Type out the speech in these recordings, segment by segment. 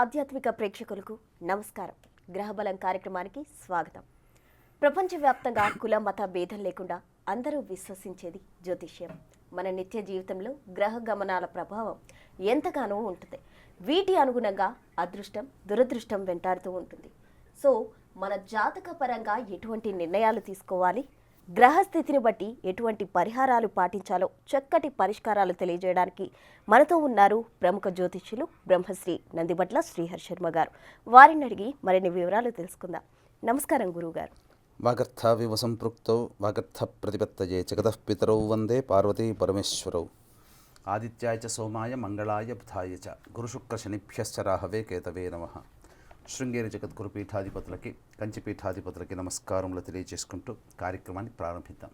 ఆధ్యాత్మిక ప్రేక్షకులకు నమస్కారం. గ్రహబలం కార్యక్రమానికి స్వాగతం. ప్రపంచవ్యాప్తంగా కుల మత భేదం లేకుండా అందరూ విశ్వసించేది జ్యోతిష్యం. మన నిత్య జీవితంలో గ్రహ గమనాల ప్రభావం ఎంతగానో ఉంటుంది. వీటి అనుగుణంగా అదృష్టం దురదృష్టం వెంటాడుతూ ఉంటుంది. సో మన జాతక పరంగా ఎటువంటి నిర్ణయాలు తీసుకోవాలి, గ్రహస్థితిని బట్టి ఎటువంటి పరిహారాలు పాటించాలో చక్కటి పరిష్కారాలు తెలియజేయడానికి మనతో ఉన్నారు ప్రముఖ జ్యోతిష్యులు బ్రహ్మశ్రీ నందిబట్ల శ్రీహర్ శర్మ గారు. వారిని అడిగి మరిన్ని వివరాలు తెలుసుకుందాం. నమస్కారం గురువుగారు. వాగర్థావివ సంపృక్తౌ వాగర్థ ప్రతిపత్తయే జగతః పితరౌ వందే పార్వతీ పరమేశ్వరౌ. ఆదిత్యాయ చ సోమాయ మంగళాయ బుధాయ చ గురుశుక్ర శనిభ్యశ్చ రాహవే కేతవే నమః. శృంగేరి జగద్గురు పీఠాధిపతులకి కంచి పీఠాధిపతులకి నమస్కారములు తెలియజేసుకుంటూ కార్యక్రమాన్ని ప్రారంభిద్దాం.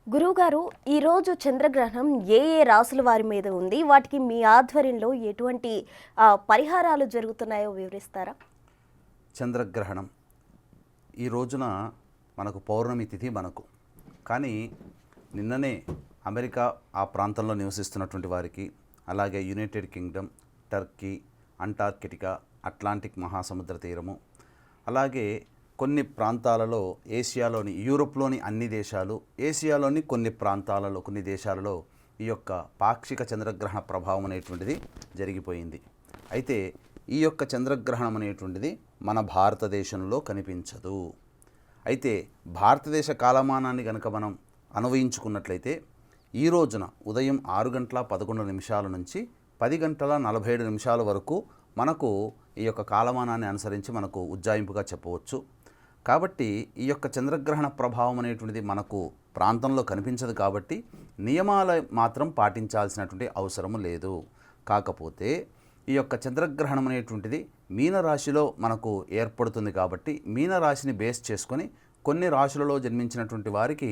గురువుగారు, ఈరోజు చంద్రగ్రహణం ఏ రాసుల వారి మీద ఉంది, వాటికి మీ ఆధ్వర్యంలో ఎటువంటి పరిహారాలు జరుగుతున్నాయో వివరిస్తారా? చంద్రగ్రహణం ఈ రోజున మనకు పౌర్ణమి తిథి కానీ నిన్ననే అమెరికా ఆ ప్రాంతంలో నివసిస్తున్నటువంటి వారికి, అలాగే United Kingdom, Turkey, Antarctica, Atlantic మహాసముద్ర తీరము, అలాగే కొన్ని ప్రాంతాలలో ఏషియాలోని, యూరోప్లోని అన్ని దేశాలు, ఏషియాలోని కొన్ని ప్రాంతాలలో కొన్ని దేశాలలో ఈ యొక్క పాక్షిక చంద్రగ్రహణ ప్రభావం అనేటువంటిది జరిగిపోయింది. అయితే ఈ యొక్క చంద్రగ్రహణం అనేటువంటిది మన భారతదేశంలో కనిపించదు. అయితే భారతదేశ కాలమానాన్ని కనుక మనం అన్వయించుకున్నట్లయితే ఈ రోజున ఉదయం 6:11 నుంచి 10:47 వరకు మనకు ఈ యొక్క కాలమానాన్ని అనుసరించి మనకు ఉజ్జాయింపుగా చెప్పవచ్చు. కాబట్టి ఈ యొక్క చంద్రగ్రహణ ప్రభావం అనేటువంటిది మనకు ప్రాంతంలో కనిపించదు కాబట్టి నియమాలు మాత్రం పాటించాల్సినటువంటి అవసరం లేదు. కాకపోతే ఈ యొక్క చంద్రగ్రహణం అనేటువంటిది మీనరాశిలో మనకు ఏర్పడుతుంది కాబట్టి మీనరాశిని బేస్ చేసుకొని కొన్ని రాశులలో జన్మించినటువంటి వారికి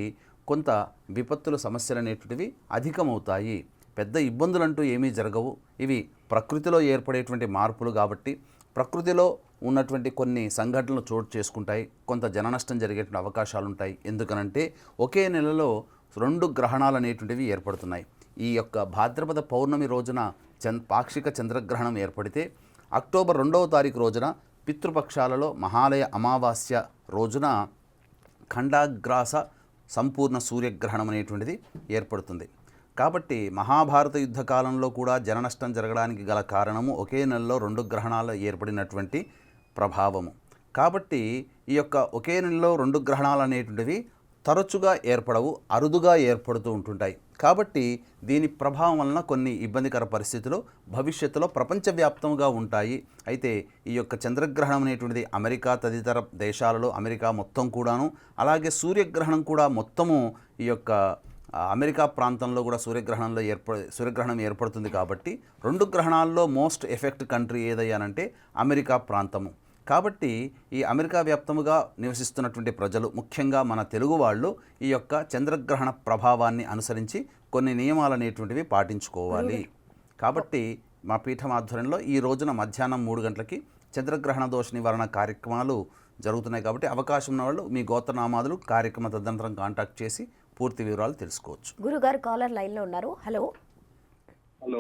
కొంత విపత్తుల సమస్యలు అనేటువంటివి అధికమవుతాయి. పెద్ద ఇబ్బందులంటూ ఏమీ జరగవు. ఇవి ప్రకృతిలో ఏర్పడేటువంటి మార్పులు కాబట్టి ప్రకృతిలో ఉన్నటువంటి కొన్ని సంఘటనలు చోటు చేసుకుంటాయి. కొంత జననష్టం జరిగేటువంటి అవకాశాలు ఉంటాయి. ఎందుకనంటే ఒకే నెలలో 2 గ్రహణాలు అనేటువంటివి ఏర్పడుతున్నాయి. ఈ యొక్క భాద్రపద పౌర్ణమి రోజున పాక్షిక చంద్రగ్రహణం ఏర్పడితే అక్టోబర్ 2వ తారీఖు రోజున పితృపక్షాలలో మహాలయ అమావాస్య రోజున ఖండాగ్రాస సంపూర్ణ సూర్యగ్రహణం అనేటువంటిది ఏర్పడుతుంది. కాబట్టి మహాభారత యుద్ధ కాలంలో కూడా జననష్టం జరగడానికి గల కారణము ఒకే నెలలో 2 గ్రహణాలు ఏర్పడినటువంటి ప్రభావము. కాబట్టి ఈ యొక్క ఒకే నెలలో 2 గ్రహణాలు అనేటువంటివి తరచుగా ఏర్పడవు, అరుదుగా ఏర్పడుతూ ఉంటుంటాయి. కాబట్టి దీని ప్రభావం వలన కొన్ని ఇబ్బందికర పరిస్థితులు భవిష్యత్తులో ప్రపంచవ్యాప్తంగా ఉంటాయి. అయితే ఈ యొక్క చంద్రగ్రహణం అనేటువంటిది అమెరికా తదితర దేశాలలో, అమెరికా మొత్తం కూడాను, అలాగే సూర్యగ్రహణం కూడా మొత్తము ఈ యొక్క అమెరికా ప్రాంతంలో కూడా సూర్యగ్రహణం ఏర్పడుతుంది. కాబట్టి 2 గ్రహణాల్లో మోస్ట్ ఎఫెక్ట్ కంట్రీ ఏదయ్యానంటే అమెరికా ప్రాంతము. కాబట్టి ఈ అమెరికా వ్యాప్తముగా నివసిస్తున్నటువంటి ప్రజలు, ముఖ్యంగా మన తెలుగు వాళ్ళు ఈ యొక్క చంద్రగ్రహణ ప్రభావాన్ని అనుసరించి కొన్ని నియమాలు అనేటువంటివి పాటించుకోవాలి. కాబట్టి మా పీఠం ఆధ్వర్యంలో ఈ రోజున మధ్యాహ్నం 3 గంటలకి చంద్రగ్రహణ దోష నివారణ కార్యక్రమాలు జరుగుతున్నాయి. కాబట్టి అవకాశం ఉన్న వాళ్ళు మీ గోత్రనామాదులు కార్యక్రమ తదనంతరం కాంటాక్ట్ చేసి పూర్తి వివరాలు తెలుసుకోవచ్చు. గురుగారు కాలర్ లైన్లో ఉన్నారు. హలో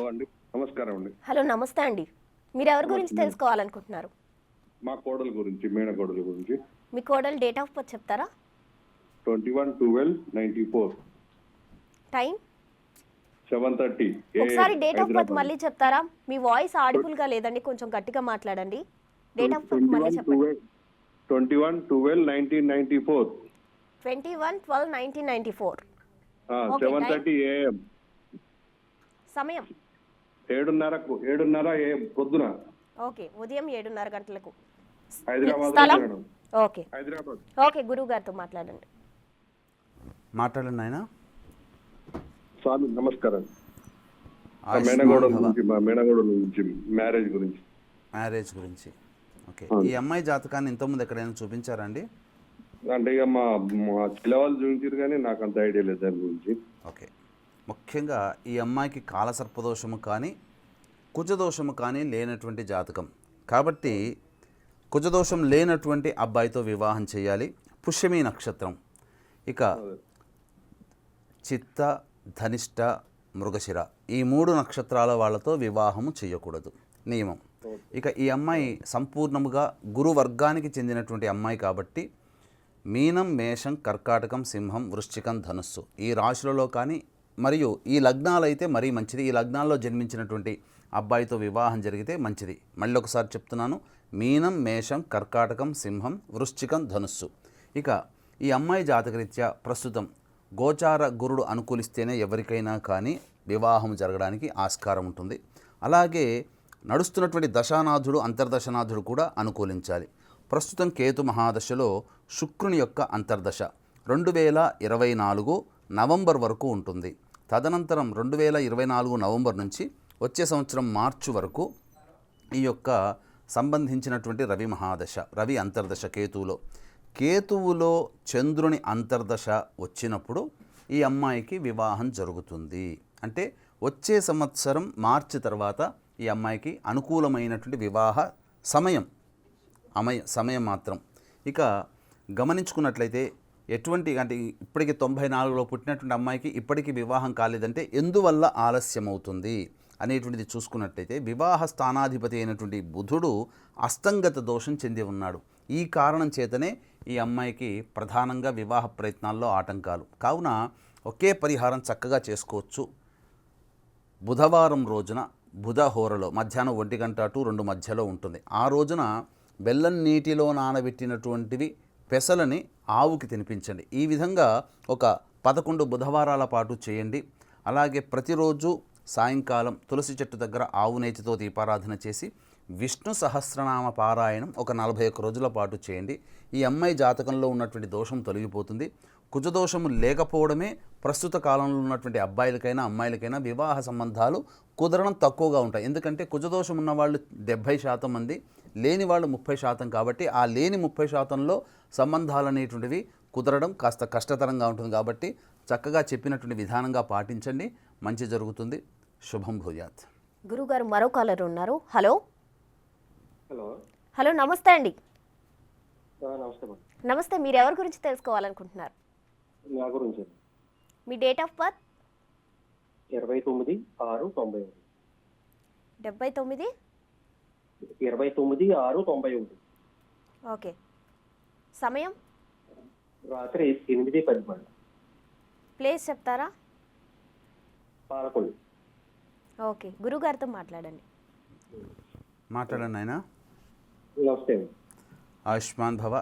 అండి, నమస్కారం అండి. హలో, నమస్తే అండి. మీరు ఎవరి గురించి తెలుసుకోవాలనుకుంటున్నారు? మా కోడలు గురించి, మేనకోడలు గురించి. మీ కోడలు డేట్ ఆఫ్ బర్త్ చెప్తారా? 21/12/94. టైం 7:30. ఒకసారి డేట్ ఆఫ్ బర్త్ మళ్ళీ చెప్తారా? మీ వాయిస్ ఆడిబుల్ గా లేదండి, కొంచెం గట్టిగా మాట్లాడండి. డేట్ ఆఫ్ బర్త్ మళ్ళీ చెప్పండి. 21/12/1994. 21/12/1994. 7:30 AM. సమయం 7:30 AM పొద్దున. ఓకే, ఉదయం 7:30 గంటలకు. హైదరాబాద్. ఓకే, ఓకే, గురువు గారితో మాట్లాడండి. మాట్లాడండి ఆయన. స్వామి నమస్కారం. మా మేనగోడల గురించి మ్యారేజ్ గురించి. ఓకే, ఈ అమ్మాయి జాతకాన్ని ఇంతకుముందు ఎక్కడైనా చూపించారండి? అంటే ఇక మా చిలవాళ్ళు చూపించారు కానీ నాకు అంత ఐడియా లేదు దాని గురించి. ఓకే, ముఖ్యంగా ఈ అమ్మాయికి కాలసర్పదోషము కానీ కుజదోషము కానీ లేనటువంటి జాతకం కాబట్టి కుజదోషం లేనటువంటి అబ్బాయితో వివాహం చేయాలి. పుష్యమి నక్షత్రం, ఇక చిత్త, ధనిష్ట, మృగశిర ఈ 3 నక్షత్రాల వాళ్ళతో వివాహము చేయకూడదు నియమం. ఇక ఈ అమ్మాయి సంపూర్ణముగా గురు వర్గానికి చెందినటువంటి అమ్మాయి కాబట్టి మీనం, మేషం, కర్కాటకం, సింహం, వృశ్చికం, ధనుస్సు ఈ రాశులలో కానీ మరియు ఈ లగ్నాలైతే మరీ మంచిది. ఈ లగ్నాల్లో జన్మించినటువంటి అబ్బాయితో వివాహం జరిగితే మంచిది. మళ్ళీ ఒకసారి చెప్తున్నాను, మీనం, మేషం, కర్కాటకం, సింహం, వృశ్చికం, ధనుస్సు. ఇక ఈ అమ్మాయి జాతకరీత్యా ప్రస్తుతం గోచార గురుడు అనుకూలిస్తేనే ఎవరికైనా కానీ వివాహం జరగడానికి ఆస్కారం ఉంటుంది. అలాగే నడుస్తున్నటువంటి దశానాథుడు, అంతర్దశనాథుడు కూడా అనుకూలించాలి. ప్రస్తుతం కేతు మహాదశలో శుక్రుని యొక్క అంతర్దశ 2024 నవంబర్ వరకు ఉంటుంది. తదనంతరం 2024 నవంబర్ నుంచి వచ్చే సంవత్సరం మార్చి వరకు ఈ యొక్క సంబంధించినటువంటి రవి మహాదశ, రవి అంతర్దశ కేతువులో చంద్రుని అంతర్దశ వచ్చినప్పుడు ఈ అమ్మాయికి వివాహం జరుగుతుంది. అంటే వచ్చే సంవత్సరం మార్చి తర్వాత ఈ అమ్మాయికి అనుకూలమైనటువంటి వివాహ సమయం మాత్రం. ఇక గమనించుకున్నట్లయితే అంటే ఇప్పటికి 94లో పుట్టినటువంటి అమ్మాయికి ఇప్పటికీ వివాహం కాలేదంటే ఎందువల్ల ఆలస్యం అవుతుంది అనేటువంటిది చూసుకున్నట్లయితే వివాహ స్థానాధిపతి అయినటువంటి బుధుడు అస్తంగత దోషం చెంది ఉన్నాడు. ఈ కారణం చేతనే ఈ అమ్మాయికి ప్రధానంగా వివాహ ప్రయత్నాల్లో ఆటంకాలు. కావున ఒకే పరిహారం చక్కగా చేసుకోవచ్చు. బుధవారం రోజున బుధ హోరలో మధ్యాహ్నం 1 గంట టు 2 మధ్యలో ఉంటుంది. ఆ రోజున బెల్లం నీటిలో నానబెట్టినటువంటివి పెసలని ఆవుకి తినిపించండి. ఈ విధంగా ఒక 11 బుధవారాల పాటు చేయండి. అలాగే ప్రతిరోజు సాయంకాలం తులసి చెట్టు దగ్గర ఆవు నేతితో దీపారాధన చేసి విష్ణు సహస్రనామ పారాయణం ఒక 41 రోజుల పాటు చేయండి. ఈ అమ్మాయి జాతకంలో ఉన్నటువంటి దోషం తొలగిపోతుంది. కుజదోషము లేకపోవడమే ప్రస్తుత కాలంలో ఉన్నటువంటి అబ్బాయిలకైనా అమ్మాయిలకైనా వివాహ సంబంధాలు కుదరడం తక్కువగా ఉంటాయి. ఎందుకంటే కుజదోషం ఉన్నవాళ్ళు 70% మంది, లేని వాళ్ళు 30%. కాబట్టి ఆ లేని 30%లో సంబంధాలు అనేటువంటివి కుదరడం కాస్త కష్టతరంగా ఉంటుంది. కాబట్టి చక్కగా చెప్పినటువంటి విధానంగా పాటించండి, మంచి జరుగుతుంది. శుభం భూయాత్. గురుగారు మరో కాలర్ ఉన్నారు. హలో హలో హలో నమస్తే అండి. నమస్తే మేడం. నమస్తే, మీరు ఎవరి గురించి తెలుసుకోవాలనుకుంటున్నారు? నా గురించి మీ డేట్ ఆఫ్ బర్త్? 29/6/91. 79. 29/6/91. ఓకే. సమయం? రాత్రి 8:10. ప్లేస్ చెప్తారా? పాలకొల్లు. ఓకే, గురుగారితో మాట్లాడండి. ఆయన. నమస్తే. ఆయుష్మాన్ భవ.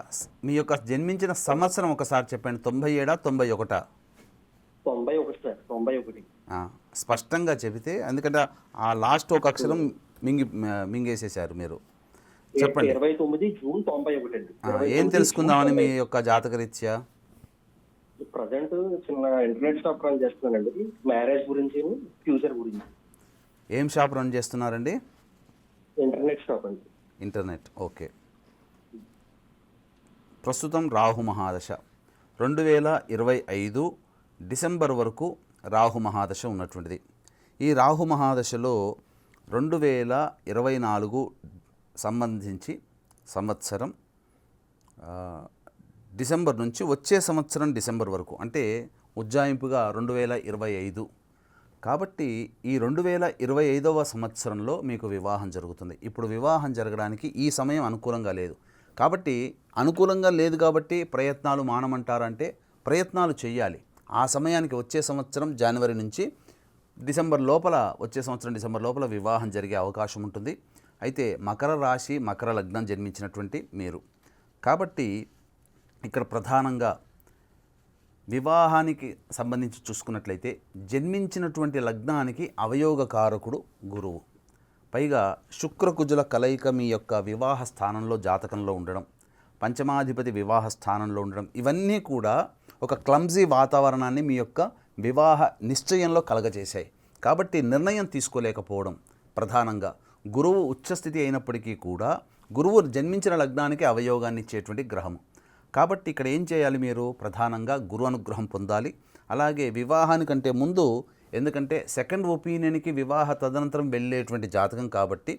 మీ యొక్క జన్మించిన సంవత్సరం ఒకసారి చెప్పండి. 97 91? 91 సార్. 91. స్పష్టంగా చెబితే, ఎందుకంటే ఆ లాస్ట్ ఒక అక్షరం మింగేసేశారు మీరు. చెప్పండి. 29 జూన్ 91 అండి. ఏం తెలుసుకుందామని మీ యొక్క జాతకరీత్యా? ప్రజెంట్ చిన్న ఇంటర్నెట్ షాప్ రన్ చేస్తున్నానండి. మ్యారేజ్ గురించి, ఫ్యూచర్ గురించి. ఏం షాప్ రన్ చేస్తున్నారండి? ఇంటర్నెట్ షాప్ అండి. ఇంటర్నెట్. ఓకే. ప్రస్తుతం రాహు మహాదశ 2025 డిసెంబర్ వరకు రాహు మహాదశ ఉన్నటువంటిది. ఈ రాహు మహాదశలో 2024 సంబంధించి సంవత్సరం డిసెంబర్ నుంచి వచ్చే సంవత్సరం డిసెంబర్ వరకు, అంటే ఉజ్జాయింపుగా 2025. కాబట్టి ఈ 2025వ సంవత్సరంలో మీకు వివాహం జరుగుతుంది. ఇప్పుడు వివాహం జరగడానికి ఈ సమయం అనుకూలంగా లేదు. కాబట్టి అనుకూలంగా లేదు కాబట్టి ప్రయత్నాలు మానమంటారంటే ప్రయత్నాలు చేయాలి. ఆ సమయానికి వచ్చే సంవత్సరం జనవరి నుంచి డిసెంబర్ లోపల, వచ్చే సంవత్సరం డిసెంబర్ లోపల వివాహం జరిగే అవకాశం ఉంటుంది. అయితే మకర రాశి, మకర లగ్నం జన్మించినటువంటి మీరు కాబట్టి ఇక్కడ ప్రధానంగా వివాహానికి సంబంధించి చూసుకున్నట్లయితే జన్మించినటువంటి లగ్నానికి అవయోగకారకుడు గురువు. పైగా శుక్రకుజుల కలయిక మీ యొక్క వివాహ స్థానంలో, జాతకంలో ఉండడం, పంచమాధిపతి వివాహ స్థానంలో ఉండడం, ఇవన్నీ కూడా ఒక క్లమ్జీ వాతావరణాన్ని మీ యొక్క వివాహ నిశ్చయంలో కలగజేశాయి. కాబట్టి నిర్ణయం తీసుకోలేకపోవడం ప్రధానంగా. గురువు ఉచ్చస్థితి అయినప్పటికీ కూడా గురువు జన్మించిన లగ్నానికి అవయోగాన్ని ఇచ్చేటువంటి గ్రహము. కాబట్టి ఇక్కడ ఏం చేయాలి? మీరు ప్రధానంగా గురు అనుగ్రహం పొందాలి. అలాగే వివాహానికంటే ముందు, ఎందుకంటే సెకండ్ ఒపీనియన్కి వివాహ తదనంతరం వెళ్ళేటువంటి జాతకం కాబట్టి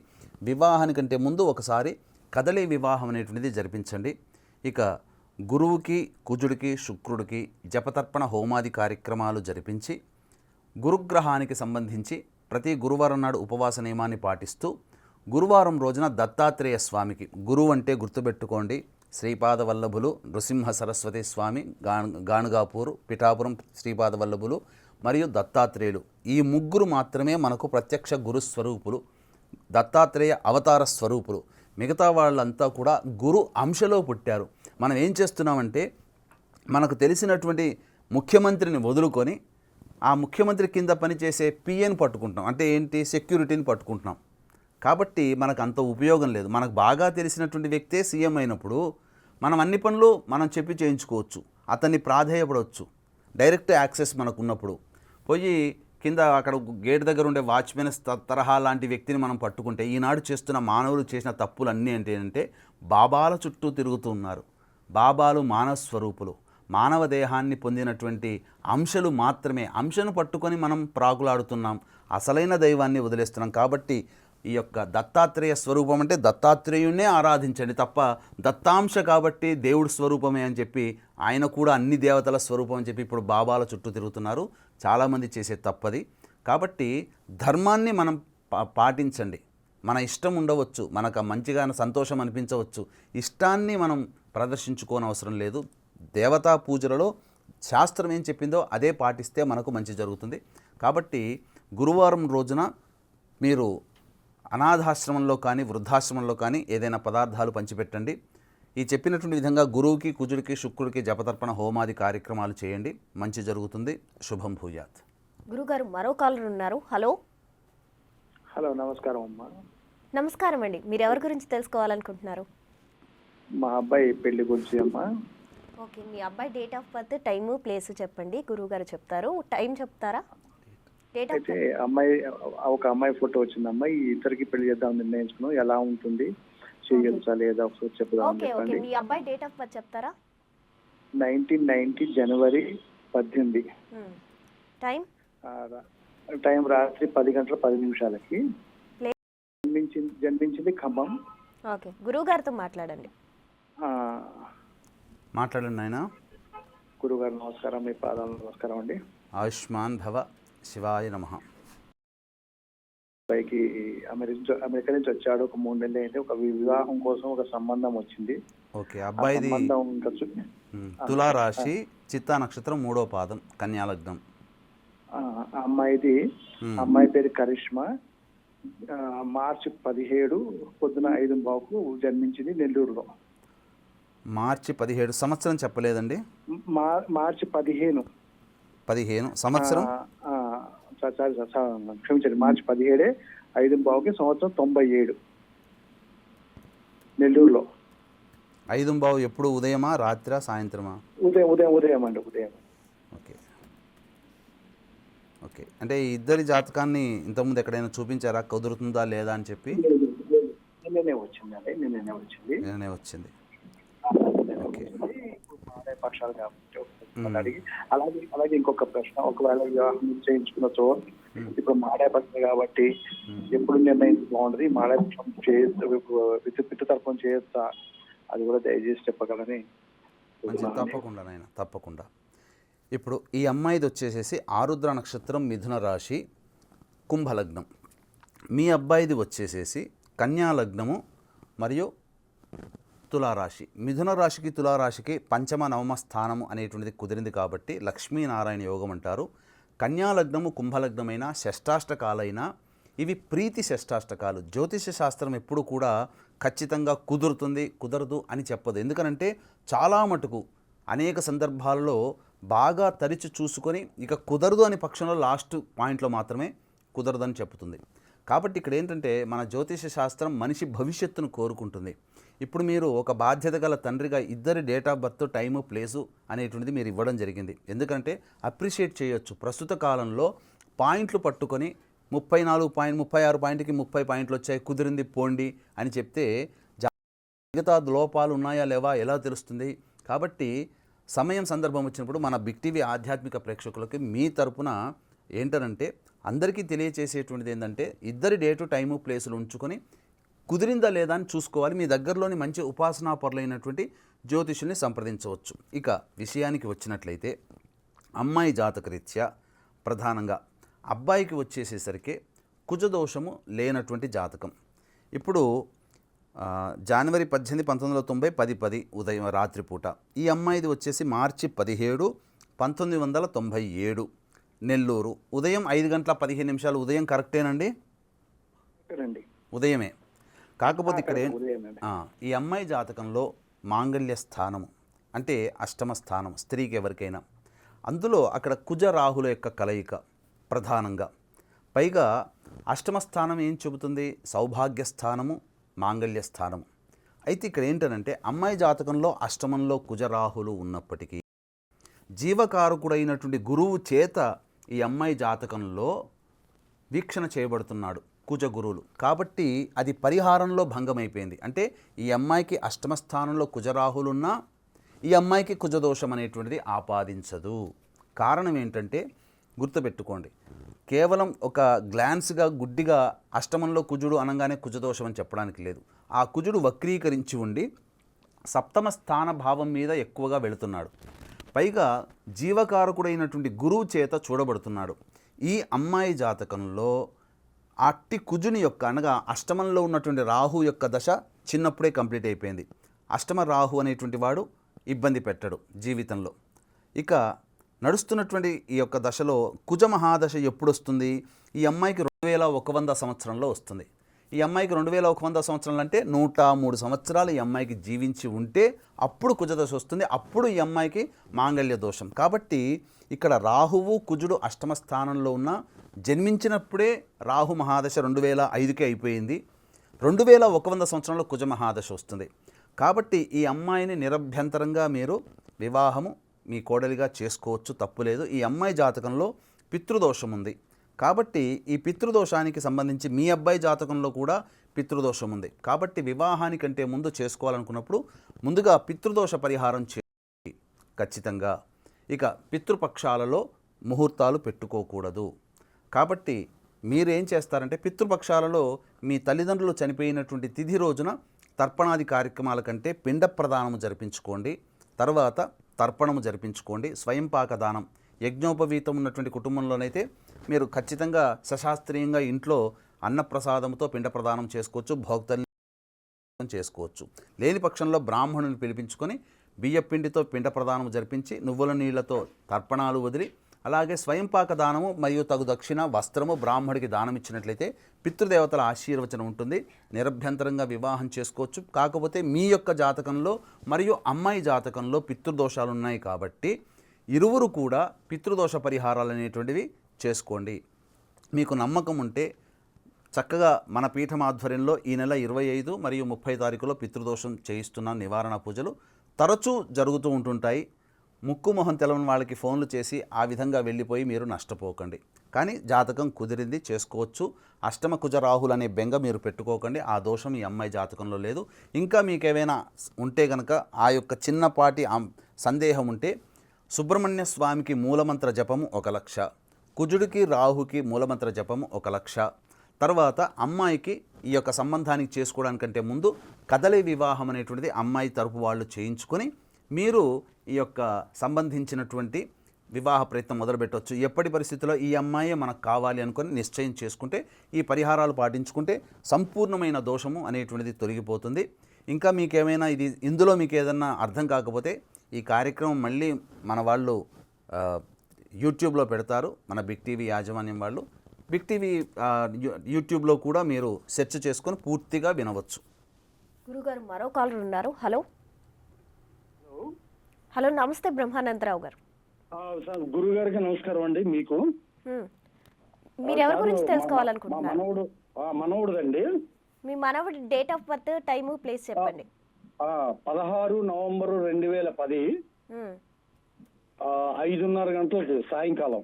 వివాహానికంటే ముందు ఒకసారి కదలే వివాహం అనేటువంటిది జరిపించండి. ఇక గురువుకి, కుజుడికి, శుక్రుడికి జపతర్పణ హోమాది కార్యక్రమాలు జరిపించి గురుగ్రహానికి సంబంధించి ప్రతి గురువారం నాడు ఉపవాస నియమాన్ని పాటిస్తూ గురువారం రోజున దత్తాత్రేయ స్వామికి, గురువు అంటే గుర్తుపెట్టుకోండి, శ్రీపాద వల్లభులు, నృసింహ సరస్వతి స్వామి, గాణుగాపూర్, పిఠాపురం శ్రీపాద వల్లభులు మరియు దత్తాత్రేయులు, ఈ ముగ్గురు మాత్రమే మనకు ప్రత్యక్ష గురు స్వరూపులు, దత్తాత్రేయ అవతార స్వరూపులు. మిగతా వాళ్ళంతా కూడా గురు అంశలో పుట్టారు. మనం ఏం చేస్తున్నామంటే మనకు తెలిసినటువంటి ముఖ్యమంత్రిని వదులుకొని ఆ ముఖ్యమంత్రి కింద పనిచేసే పిఎని పట్టుకుంటాం. అంటే ఏంటి, సెక్యూరిటీని పట్టుకుంటున్నాం. కాబట్టి మనకు అంత ఉపయోగం లేదు. మనకు బాగా తెలిసినటువంటి వ్యక్తే సీఎం అయినప్పుడు మనం అన్ని పనులు మనం చెప్పి చేయించుకోవచ్చు, అతన్ని ప్రాధేయపడవచ్చు. డైరెక్ట్ యాక్సెస్ మనకు ఉన్నప్పుడు పోయి కింద అక్కడ గేట్ దగ్గర ఉండే వాచ్మెన్ తరహా లాంటి వ్యక్తిని మనం పట్టుకుంటే, ఈనాడు చేస్తున్న మానవులు చేసిన తప్పులు అన్నీ ఏంటంటే బాబాల చుట్టూ తిరుగుతూ ఉన్నారు. బాబాలు మానవ స్వరూపులు, మానవ దేహాన్ని పొందినటువంటి అంశలు మాత్రమే. అంశను పట్టుకొని మనం ప్రాకులాడుతున్నాం, అసలైన దైవాన్ని వదిలేస్తున్నాం. కాబట్టి ఈ యొక్క దత్తాత్రేయ స్వరూపం అంటే దత్తాత్రేయుణ్ణే ఆరాధించండి తప్ప, దత్తాంశ కాబట్టి దేవుడి స్వరూపమే అని చెప్పి, ఆయన కూడా అన్ని దేవతల స్వరూపం అని చెప్పి ఇప్పుడు బాబాల చుట్టూ తిరుగుతున్నారు. చాలామంది చేసే తప్పది. కాబట్టి ధర్మాన్ని మనం పాటించండి. మన ఇష్టం ఉండవచ్చు, మనకు మంచిగా సంతోషం అనిపించవచ్చు, ఇష్టాన్ని మనం ప్రదర్శించుకోనవసరం లేదు. దేవతా పూజలలో శాస్త్రం ఏం చెప్పిందో అదే పాటిస్తే మనకు మంచి జరుగుతుంది. కాబట్టి గురువారం రోజున మీరు అనాథాశ్రమంలో కానీ వృద్ధాశ్రమంలో కానీ ఏదైనా పదార్థాలు పంచిపెట్టండి. ఈ చెప్పినటువంటి విధంగా గురువుకి, కుజుడికి, శుక్రుడికి జపతర్పణ హోమాది కార్యక్రమాలు చేయండి, మంచి జరుగుతుంది. శుభం భూయాత్. గురుగారు మరో కాలర్ ఉన్నారు. హలో. హలో, నమస్కారం అమ్మా. నమస్కారం అండి. మీరు ఎవరి గురించి తెలుసుకోవాలనుకుంటున్నారు? మా అబ్బాయి పెళ్లి గురించి అమ్మా. ఓకే, మీ అబ్బాయి date of birth, time, place చెప్పండి, గురువుగారు చెప్తారు. టైం చెప్తారా? డేట్ ఆఫ్ అయితే ఒక అమ్మాయి ఫోటో వచ్చిందమ్మా. ఈ ఇద్దరికి పెళ్లి చేద్దాం నిర్ణయించుకున్నాం. ఎలా ఉంటుంది, చేయొచ్చా లేదా ఒకసారి చెప్దాం ఓకే ఓకే, చెప్పండి. మీ అబ్బాయి డేట్ ఆఫ్ బర్త్ చెప్తారా? 1990 జనవరి 18. టైం? టైం రాత్రి 10 గంటల 10 నిమిషాలకి. ప్లేస్? జన్మించింది ఖమ్మం. ఓకే, గురువుగారితో మాట్లాడండి. మాట్లాడండి ఆయన. గురుగారు నమస్కారం, మీ పాదాలు నమస్కారం అండి. ఆయుష్మాన్ భవ, శివాయ నమః. అబ్బాయికి అమెరికా నుంచి వచ్చాడు. ఒక 3 నెలలు అయింది. ఒక వివాహం కోసం ఒక సంబంధం వచ్చింది. ఓకే, అబ్బాయిది తులారాశి, చిత్తా నక్షత్రం, 3వ పాదం, కన్యా లగ్నం. అమ్మాయి పేరు కరిష్మా. మార్చి 17 పొద్దున 5:15కు జన్మించింది నెల్లూరులో. మార్చి 17 సంవత్సరం చెప్పలేదండి. మార్చి 15 సంవత్సరం. క్షమించండి, మార్చి 17 5:15కి, సంవత్సరం 97, నెల్లూరులో. 5:15 ఎప్పుడు, ఉదయమా రాత్రా సాయంత్రమా? ఉదయం అండి, ఉదయం. ఓకే ఓకే, అంటే ఈ ఇద్దరి జాతకాన్ని ఇంతకుముందు ఎక్కడైనా చూపించారా, కుదురుతుందా లేదా అని చెప్పి? నిన్ననే వచ్చింది. ఓకే, పక్షాలు కాబట్టి అలాగే ఇంకొక ప్రశ్న, ఒకవేళ వివాహం నిశ్చయించుకున్నచో ఇప్పుడు మాడాపక్షం కాబట్టి ఎప్పుడు నిర్ణయించి బాగుంటుంది, మాడాపక్షం చేయొచ్చు, పిట్టు తరపున చేయొచ్చా, అది కూడా దయచేసి చెప్పగలని. తప్పకుండా నాయన, తప్పకుండా. ఇప్పుడు ఈ అమ్మాయిది వచ్చేసేసి ఆరుద్ర నక్షత్రం, మిథున రాశి, కుంభలగ్నం. మీ అబ్బాయిది వచ్చేసేసి కన్యా లగ్నము మరియు తులారాశి. మిథున రాశికి తులారాశికి పంచమ నవమ స్థానము అనేటువంటిది కుదిరింది కాబట్టి లక్ష్మీనారాయణ యోగం అంటారు. కన్యా లగ్నము, కుంభలగ్నమైన షష్టాష్టకాలైనా ఇవి ప్రీతి షష్టాష్టకాలు. జ్యోతిష శాస్త్రం ఎప్పుడు కూడా ఖచ్చితంగా కుదురుతుంది, కుదరదు అని చెప్పదు. ఎందుకనంటే చాలా మటుకు అనేక సందర్భాల్లో బాగా తరిచి చూసుకొని ఇక కుదరదు అనే పక్షంలో లాస్ట్ పాయింట్లో మాత్రమే కుదరదని చెప్తుంది. కాబట్టి ఇక్కడ ఏంటంటే మన జ్యోతిష శాస్త్రం మనిషి భవిష్యత్తును కోరుకుంటుంది. ఇప్పుడు మీరు ఒక బాధ్యత గల తండ్రిగా ఇద్దరి date of birth, time, place అనేటువంటిది మీరు ఇవ్వడం జరిగింది. ఎందుకంటే అప్రిషియేట్ చేయొచ్చు. ప్రస్తుత కాలంలో పాయింట్లు పట్టుకొని 36 పాయింట్కి 30 పాయింట్లు వచ్చాయి, కుదిరింది పోండి అని చెప్తే మిగతా లోపాలు ఉన్నాయా లేవా ఎలా తెలుస్తుంది? కాబట్టి సమయం సందర్భం వచ్చినప్పుడు మన బిగ్ టీవీ ఆధ్యాత్మిక ప్రేక్షకులకి మీ తరపున ఏంటనంటే అందరికీ తెలియచేసేటువంటిది ఏంటంటే ఇద్దరి డేటు, టైము, ప్లేసులు ఉంచుకొని కుదిరిందా లేదా అని చూసుకోవాలి. మీ దగ్గరలోని మంచి ఉపాసనా పరులైనటువంటి జ్యోతిషుల్ని సంప్రదించవచ్చు. ఇక విషయానికి వచ్చినట్లయితే అమ్మాయి జాతకరీత్యా ప్రధానంగా అబ్బాయికి వచ్చేసేసరికి కుజదోషము లేనటువంటి జాతకం. ఇప్పుడు జనవరి 18, 1990 10:10 ఉదయం రాత్రిపూట. ఈ అమ్మాయిది వచ్చేసి మార్చి 17, 1997 నెల్లూరు ఉదయం 5:15 ఉదయం కరెక్టేనండి? రండి. ఉదయమే. కాకపోతే ఇక్కడ ఉదయమేనండి. ఈ అమ్మాయి జాతకంలో మాంగళ్య స్థానము అంటే అష్టమ స్థానం స్త్రీకి ఎవరికైనా, అందులో అక్కడ కుజ రాహుల యొక్క కలయిక ప్రధానంగా. పైగా అష్టమ స్థానం ఏం చెబుతుంది? సౌభాగ్య స్థానము, మాంగళ్య స్థానము. అయితే ఇక్కడ ఏంటనంటే అమ్మాయి జాతకంలో అష్టమంలో కుజరాహులు ఉన్నప్పటికీ జీవకారకుడైనటువంటి గురువు చేత ఈ అమ్మాయి జాతకంలో వీక్షణ చేయబడుతున్నాడు కుజ గురువులు. కాబట్టి అది పరిహారంలో భంగమైపోయింది. అంటే ఈ అమ్మాయికి అష్టమ స్థానంలో కుజరాహులున్నా ఈ అమ్మాయికి కుజదోషం అనేటువంటిది ఆపాదించదు. కారణం ఏంటంటే గుర్తుపెట్టుకోండి, కేవలం ఒక గ్లాన్స్గా గుడ్డిగా అష్టమంలో కుజుడు అనగానే కుజదోషం అని చెప్పడానికి లేదు. ఆ కుజుడు వక్రీకరించి ఉండి సప్తమ స్థాన భావం మీద ఎక్కువగా వెళుతున్నాడు. పైగా జీవకారకుడైనటువంటి గురువు చేత చూడబడుతున్నాడు. ఈ అమ్మాయి జాతకంలో అట్టి కుజుని యొక్క అనగా అష్టమంలో ఉన్నటువంటి రాహు యొక్క దశ చిన్నప్పుడే కంప్లీట్ అయిపోయింది. అష్టమ రాహు అనేటువంటి వాడు ఇబ్బంది పెట్టడు జీవితంలో. ఇక నడుస్తున్నటువంటి ఈ యొక్క దశలో కుజ మహాదశ ఎప్పుడు వస్తుంది? ఈ అమ్మాయికి 2100 సంవత్సరంలో వస్తుంది. ఈ అమ్మాయికి 2100 సంవత్సరాలు అంటే 103 సంవత్సరాలు ఈ అమ్మాయికి జీవించి ఉంటే అప్పుడు కుజదశ వస్తుంది. అప్పుడు ఈ అమ్మాయికి మాంగళ్య దోషం. కాబట్టి ఇక్కడ రాహువు కుజుడు అష్టమ స్థానంలో ఉన్న జన్మించినప్పుడే రాహు మహాదశ 2005కే అయిపోయింది. 2100 సంవత్సరంలో కుజ మహాదశ వస్తుంది. కాబట్టి ఈ అమ్మాయిని నిరభ్యంతరంగా మీరు వివాహము మీ కోడలిగా చేసుకోవచ్చు, తప్పులేదు. ఈ అమ్మాయి జాతకంలో పితృదోషం ఉంది. కాబట్టి ఈ పితృదోషానికి సంబంధించి మీ అబ్బాయి జాతకంలో కూడా పితృదోషం ఉంది. కాబట్టి వివాహానికంటే ముందు చేసుకోవాలనుకున్నప్పుడు ముందుగా పితృదోష పరిహారం చేయాలి ఖచ్చితంగా. ఇక పితృపక్షాలలో ముహూర్తాలు పెట్టుకోకూడదు. కాబట్టి మీరేం చేస్తారంటే పితృపక్షాలలో మీ తల్లిదండ్రులు చనిపోయినటువంటి తిథి రోజున తర్పణాది కార్యక్రమాల కంటే పిండ ప్రదానము జరిపించుకోండి, తర్వాత తర్పణము జరిపించుకోండి. స్వయంపాక దానం యజ్ఞోపవీతం ఉన్నటువంటి కుటుంబంలోనైతే మీరు ఖచ్చితంగా సశాస్త్రీయంగా ఇంట్లో అన్నప్రసాదంతో పిండ ప్రదానం చేసుకోవచ్చు, భోక్తల్ని చేసుకోవచ్చు. లేని పక్షంలో బ్రాహ్మణుని పిలిపించుకొని బియ్యపిండితో పిండ ప్రదానం జరిపించి నువ్వుల నీళ్లతో తర్పణాలు వదిలి అలాగే స్వయంపాక దానము మరియు తగు దక్షిణ వస్త్రము బ్రాహ్మడికి దానం ఇచ్చినట్లయితే పితృదేవతల ఆశీర్వచనం ఉంటుంది. నిరభ్యంతరంగా వివాహం చేసుకోవచ్చు. కాకపోతే మీ యొక్క జాతకంలో మరియు అమ్మాయి జాతకంలో పితృదోషాలు ఉన్నాయి కాబట్టి ఇరువురు కూడా పితృదోష పరిహారాలు అనేటువంటివి చేసుకోండి. మీకు నమ్మకం ఉంటే చక్కగా మన పీఠం ఆధ్వర్యంలో ఈ నెల 25 మరియు 30 తారీఖులో పితృదోషం చేయిస్తున్న నివారణ పూజలు తరచూ జరుగుతూ ఉంటుంటాయి. ముక్కు మొహం తెలవని వాళ్ళకి ఫోన్లు చేసి ఆ విధంగా వెళ్ళిపోయి మీరు నష్టపోకండి. కానీ జాతకం కుదిరింది, చేసుకోవచ్చు. అష్టమ కుజ రాహులు అనే బెంగ మీరు పెట్టుకోకండి. ఆ దోషం ఈ అమ్మాయి జాతకంలో లేదు. ఇంకా మీకేమైనా ఉంటే కనుక ఆ యొక్క చిన్నపాటి సందేహం ఉంటే సుబ్రహ్మణ్య స్వామికి మూలమంత్ర జపము 1,00,000, కుజుడికి రాహుకి మూలమంత్ర జపము 1,00,000, తర్వాత అమ్మాయికి ఈ యొక్క సంబంధానికి చేసుకోవడానికంటే ముందు కదలి వివాహం అనేటువంటిది అమ్మాయి తరపు వాళ్ళు చేయించుకొని మీరు ఈ యొక్క సంబంధించినటువంటి వివాహ ప్రయత్నం మొదలుపెట్టవచ్చు. ఎప్పటి పరిస్థితుల్లో ఈ అమ్మాయే మనకు కావాలి అనుకొని నిశ్చయం చేసుకుంటే ఈ పరిహారాలు పాటించుకుంటే సంపూర్ణమైన దోషము అనేటువంటిది తొలగిపోతుంది. ఇంకా మీకేమైనా ఇందులో మీకు ఏదన్నా అర్థం కాకపోతే ఈ కార్యక్రమం మళ్ళీ మన వాళ్ళు యూట్యూబ్లో పెడతారు, మన బిగ్ టీవీ యాజమాన్యం వాళ్ళు. బిగ్ టీవీ యూట్యూబ్లో కూడా మీరు సెర్చ్ చేసుకొని పూర్తిగా వినవచ్చు. గురుగారు మరో కాలర్ ఉన్నారు. హలో హలో, నమస్తే బ్రహ్మానందరావు గారు. సార్ గురువు గారికి నమస్కారం అండి. మీకు మీరు ఎవరి గురించి తెలుసుకోవాలనుకుంటున్నారు? మనవుడుదండి. మీ మనవుడి date of birth, time, place చెప్పండి. 16 నవంబరు 2010 5:30 గంటలకు సాయంకాలం.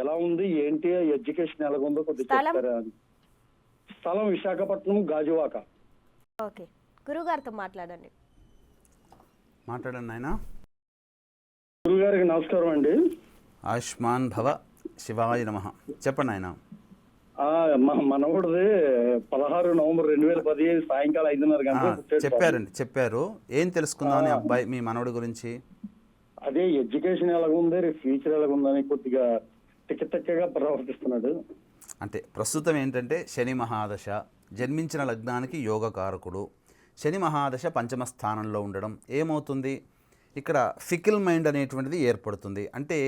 ఎలా ఉంది ఏంటి ఎడ్యుకేషన్ ఎలాగుందో కొద్దిగా చెప్తారా? స్థలం విశాఖపట్నం, గాజువాక. ఓకే, గురుగారితో మాట్లాడండి. మాట్లాడండి నాయన. గురుగారికి నమస్కారం అండి. ఆయుష్మాన్ భవ, శివాయ నమః. చెప్పండి ఆయన. మనవుడిది 16 నవంబర్ 2010 సాయంకాలం 5:30 గంటలకు చెప్పారు. ఏం తెలుసుకుందామని అబ్బాయి మీ మనవడి గురించి? అదే ఎడ్యుకేషన్ ఎలాగుంది, ఫ్యూచర్ ఎలాగుందని కొద్దిగా తిక్కగా ప్రవర్తిస్తున్నాడు. అంటే ప్రస్తుతం ఏంటంటే శని మహాదశ, జన్మించిన లగ్నానికి యోగకారకుడు. శని మహాదశ పంచమ స్థానంలో ఉండడం ఏమవుతుంది, ఇక్కడ ఫికిల్ మైండ్ అనేటువంటిది ఏర్పడుతుంది. అంటే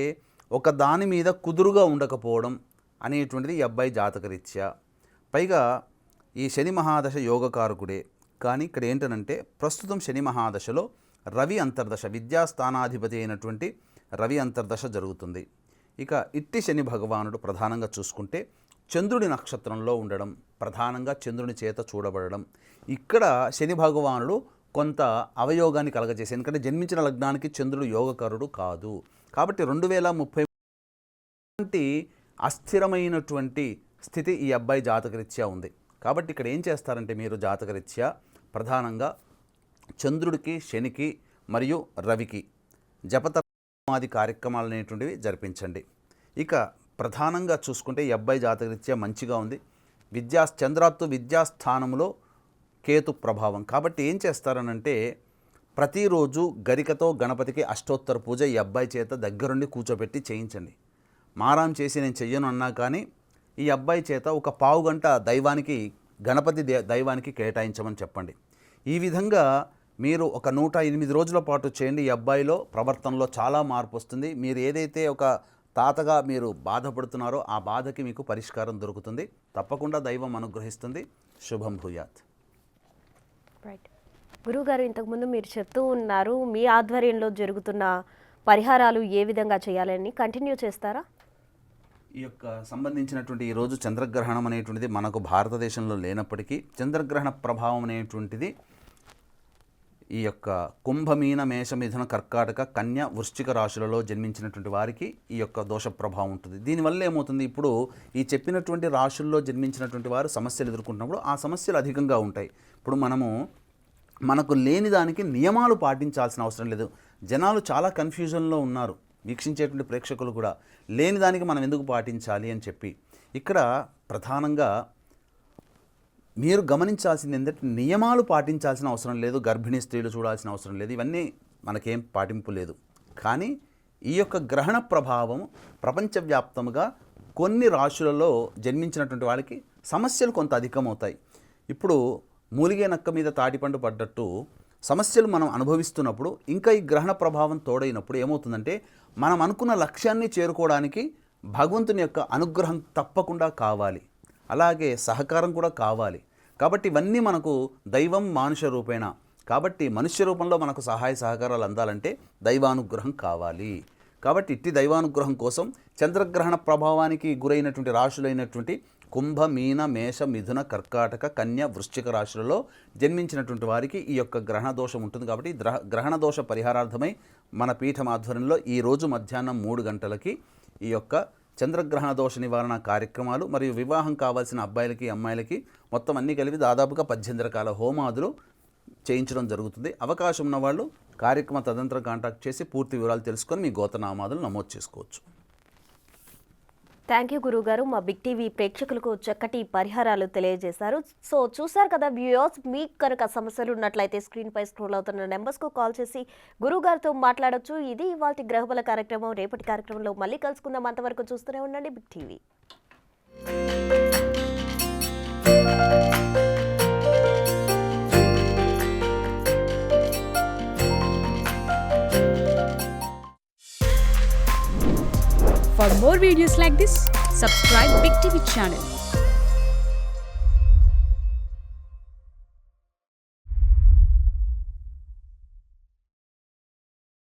ఒక దాని మీద కుదురుగా ఉండకపోవడం అనేటువంటిది ఈ అబ్బాయి జాతకరీత్యా. పైగా ఈ శని మహాదశ యోగకారకుడే, కానీ ఇక్కడ ఏంటనంటే ప్రస్తుతం శని మహాదశలో రవి అంతర్దశ, విద్యాస్థానాధిపతి అయినటువంటి రవి అంతర్దశ జరుగుతుంది. ఇక ఇట్టి శని భగవానుడు ప్రధానంగా చూసుకుంటే చంద్రుడి నక్షత్రంలో ఉండడం, ప్రధానంగా చంద్రుని చేత చూడబడడం. ఇక్కడ శని భగవానుడు కొంత అవయోగాన్ని కలగజేసి, ఎందుకంటే జన్మించిన లగ్నానికి చంద్రుడు యోగకరుడు కాదు. కాబట్టి 2030 అస్థిరమైనటువంటి స్థితి ఈ అబ్బాయి జాతకరీత్యా ఉంది. కాబట్టి ఇక్కడ ఏం చేస్తారంటే మీరు జాతకరీత్యా ప్రధానంగా చంద్రుడికి, శనికి మరియు రవికి జపతర్మాది కార్యక్రమాలు అనేటువంటివి జరిపించండి. ఇక ప్రధానంగా చూసుకుంటే ఈ అబ్బాయి జాతకరీత్యా మంచిగా ఉంది. చంద్రాత్తు విద్యాస్థానంలో కేతు ప్రభావం. కాబట్టి ఏం చేస్తారనంటే ప్రతిరోజు గరికతో గణపతికి అష్టోత్తర పూజ ఈ అబ్బాయి చేత దగ్గరుండి కూర్చోబెట్టి చేయించండి. మారాం చేసి నేను చెయ్యను అన్నా కానీ ఈ అబ్బాయి చేత ఒక పావు గంట దైవానికి, గణపతి దైవానికి కేటాయించమని చెప్పండి. ఈ విధంగా మీరు ఒక 108 రోజుల పాటు చేయండి. ఈ అబ్బాయిలో ప్రవర్తనలో చాలా మార్పు వస్తుంది. మీరు ఏదైతే ఒక తాతగా మీరు బాధపడుతున్నారో ఆ బాధకి మీకు పరిష్కారం దొరుకుతుంది. తప్పకుండా దైవం అనుగ్రహిస్తుంది. శుభం భూయాత్. రైట్ గురువుగారు, ఇంతకుముందు మీరు చెప్తూ ఉన్నారు మీ ఆధ్వర్యంలో జరుగుతున్న పరిహారాలు ఏ విధంగా చేయాలని, కంటిన్యూ చేస్తారా? ఈ యొక్క సంబంధించినటువంటి ఈరోజు చంద్రగ్రహణం అనేటువంటిది మనకు భారతదేశంలో లేనప్పటికీ చంద్రగ్రహణ ప్రభావం అనేటువంటిది ఈ యొక్క కుంభమీన మేష మిథున కర్కాటక కన్య వృశ్చిక రాశులలో జన్మించినటువంటి వారికి ఈ యొక్క దోష ప్రభావం ఉంటుంది. దీనివల్ల ఏమవుతుంది, ఇప్పుడు ఈ చెప్పినటువంటి రాశుల్లో జన్మించినటువంటి వారు సమస్యలు ఎదుర్కొంటున్నప్పుడు ఆ సమస్యలు అధికంగా ఉంటాయి. ఇప్పుడు మనకు లేని దానికి నియమాలు పాటించాల్సిన అవసరం లేదు. జనాలు చాలా కన్ఫ్యూజన్లో ఉన్నారు, వీక్షించేటువంటి ప్రేక్షకులు కూడా. లేని దానికి మనం ఎందుకు పాటించాలి అని చెప్పి ఇక్కడ ప్రధానంగా మీరు గమనించాల్సింది ఏంటంటే నియమాలు పాటించాల్సిన అవసరం లేదు, గర్భిణీ స్త్రీలు చూడాల్సిన అవసరం లేదు, ఇవన్నీ మనకేం పాటింపు లేదు. కానీ ఈ యొక్క గ్రహణ ప్రభావం ప్రపంచవ్యాప్తంగా కొన్ని రాశులలో జన్మించినటువంటి వాళ్ళకి సమస్యలు కొంత అధికమవుతాయి. ఇప్పుడు మూలిగే నక్క మీద తాటిపండు పడ్డట్టు సమస్యలు మనం అనుభవిస్తున్నప్పుడు ఇంకా ఈ గ్రహణ ప్రభావం తోడైనప్పుడు ఏమవుతుందంటే మనం అనుకున్న లక్ష్యాన్ని చేరుకోవడానికి భగవంతుని యొక్క అనుగ్రహం తప్పకుండా కావాలి, అలాగే సహకారం కూడా కావాలి. కాబట్టి ఇవన్నీ మనకు దైవం మానుష రూపేణ, కాబట్టి మనుష్య రూపంలో మనకు సహాయ సహకారాలు అందాలంటే దైవానుగ్రహం కావాలి. కాబట్టి ఇట్టి దైవానుగ్రహం కోసం చంద్రగ్రహణ ప్రభావానికి గురైనటువంటి రాశులైనటువంటి కుంభ, మీన, మేష, మిథున, కర్కాటక, కన్య, వృశ్చిక రాశులలో జన్మించినటువంటి వారికి ఈ యొక్క గ్రహణ దోషం ఉంటుంది. కాబట్టి గ్రహణ దోష పరిహారార్థమై మన పీఠం ఆధ్వర్యంలో ఈరోజు మధ్యాహ్నం 3 గంటలకి ఈ యొక్క చంద్రగ్రహణ దోష నివారణ కార్యక్రమాలు మరియు వివాహం కావాల్సిన అబ్బాయిలకి, అమ్మాయిలకి మొత్తం అన్నీ కలిపి దాదాపుగా 18 రకాల హోమాదులు చేయించడం జరుగుతుంది. అవకాశం ఉన్న వాళ్ళు కార్యక్రమ తదనంతరం కాంటాక్ట్ చేసి పూర్తి వివరాలు తెలుసుకొని మీ గోత్రనామాదులు నమోదు చేసుకోవచ్చు. థ్యాంక్ యూ గురువుగారు, మా బిగ్ టీవీ ప్రేక్షకులకు చక్కటి పరిహారాలు తెలియజేశారు. సో చూసారు కదా వ్యూయర్స్, మీకు కనుక సమస్యలు ఉన్నట్లయితే స్క్రీన్పై స్క్రోల్ అవుతున్న నెంబర్స్కు కాల్ చేసి గురువుగారితో మాట్లాడొచ్చు. ఇది ఇవాల్టి గ్రహబల కార్యక్రమం. రేపటి కార్యక్రమంలో మళ్ళీ కలుసుకుందాం. అంతవరకు చూస్తూనే ఉండండి big TV. For more videos like this, subscribe Big TV channel.